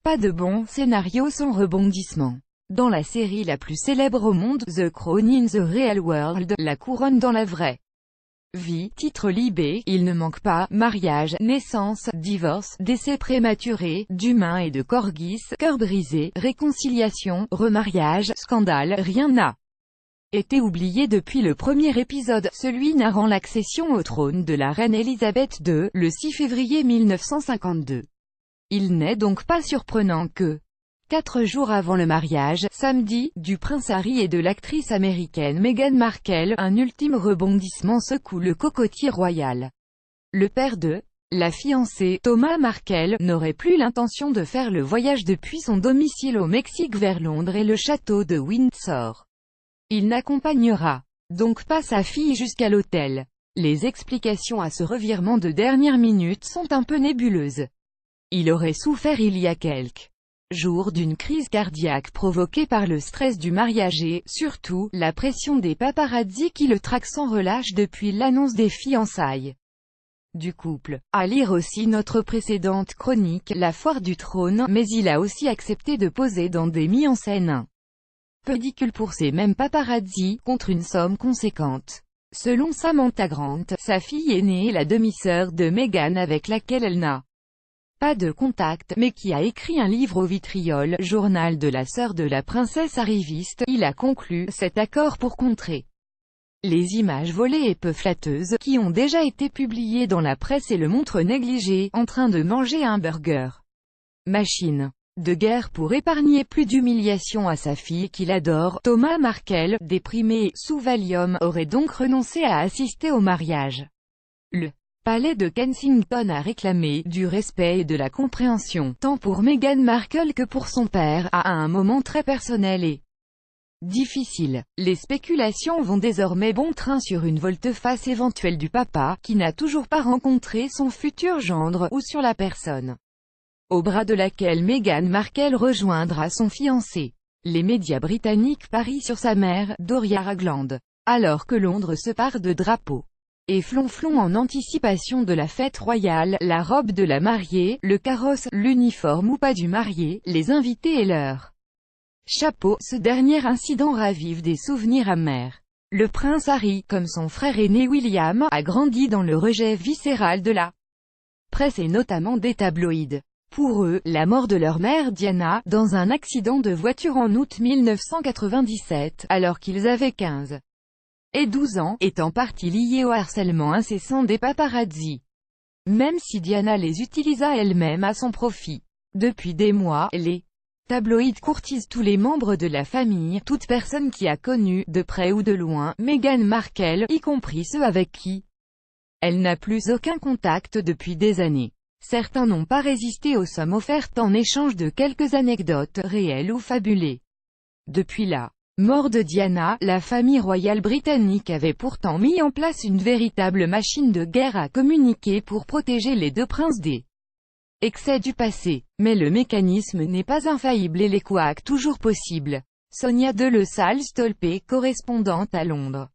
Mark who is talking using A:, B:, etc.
A: Pas de bon scénario sans rebondissement. Dans la série la plus célèbre au monde, The Crown in the Real World, la couronne dans la vraie vie, titre Libé, il ne manque pas, mariage, naissance, divorce, décès prématuré, d'humains et de corgis, cœur brisé, réconciliation, remariage, scandale, rien n'a été oublié depuis le premier épisode, celui narrant l'accession au trône de la reine Elisabeth II, le 6 février 1952. Il n'est donc pas surprenant que, 4 jours avant le mariage, samedi, du prince Harry et de l'actrice américaine Meghan Markle, un ultime rebondissement secoue le cocotier royal. Le père de la fiancée, Thomas Markle, n'aurait plus l'intention de faire le voyage depuis son domicile au Mexique vers Londres et le château de Windsor. Il n'accompagnera donc pas sa fille jusqu'à l'hôtel. Les explications à ce revirement de dernière minute sont un peu nébuleuses. Il aurait souffert il y a quelques jours d'une crise cardiaque provoquée par le stress du mariage et, surtout, la pression des paparazzi qui le traquent sans relâche depuis l'annonce des fiançailles du couple. À lire aussi notre précédente chronique, La foire du trône, mais il a aussi accepté de poser dans des mis en scène un pédicule pour ces mêmes paparazzi, contre une somme conséquente. Selon Samantha Grant, sa fille aînée est la demi-sœur de Meghan avec laquelle elle n'a pas de contact, mais qui a écrit un livre au vitriol, journal de la sœur de la princesse arriviste. Il a conclu cet accord pour contrer les images volées et peu flatteuses, qui ont déjà été publiées dans la presse et le montrent négligé, en train de manger un burger. Machine de guerre pour épargner plus d'humiliation à sa fille qu'il adore, Thomas Markle, déprimé et sous Valium, aurait donc renoncé à assister au mariage. Le palais de Kensington a réclamé du respect et de la compréhension, tant pour Meghan Markle que pour son père, à un moment très personnel et difficile. Les spéculations vont désormais bon train sur une volte-face éventuelle du papa, qui n'a toujours pas rencontré son futur gendre, ou sur la personne au bras de laquelle Meghan Markle rejoindra son fiancé. Les médias britanniques parient sur sa mère, Doria Ragland, alors que Londres se pare de drapeaux et flonflons en anticipation de la fête royale, la robe de la mariée, le carrosse, l'uniforme ou pas du marié, les invités et leur chapeau. Ce dernier incident ravive des souvenirs amers. Le prince Harry, comme son frère aîné William, a grandi dans le rejet viscéral de la presse et notamment des tabloïds. Pour eux, la mort de leur mère Diana, dans un accident de voiture en août 1997, alors qu'ils avaient 15 et 12 ans, est en partie liée au harcèlement incessant des paparazzi. Même si Diana les utilisa elle-même à son profit. Depuis des mois, les tabloïds courtisent tous les membres de la famille, toute personne qui a connu, de près ou de loin, Meghan Markle, y compris ceux avec qui elle n'a plus aucun contact depuis des années. Certains n'ont pas résisté aux sommes offertes en échange de quelques anecdotes, réelles ou fabulées. Depuis la mort de Diana, la famille royale britannique avait pourtant mis en place une véritable machine de guerre à communiquer pour protéger les deux princes des excès du passé. Mais le mécanisme n'est pas infaillible et les couacs toujours possibles. Sonia de Le Salle-Stolpe, correspondante à Londres.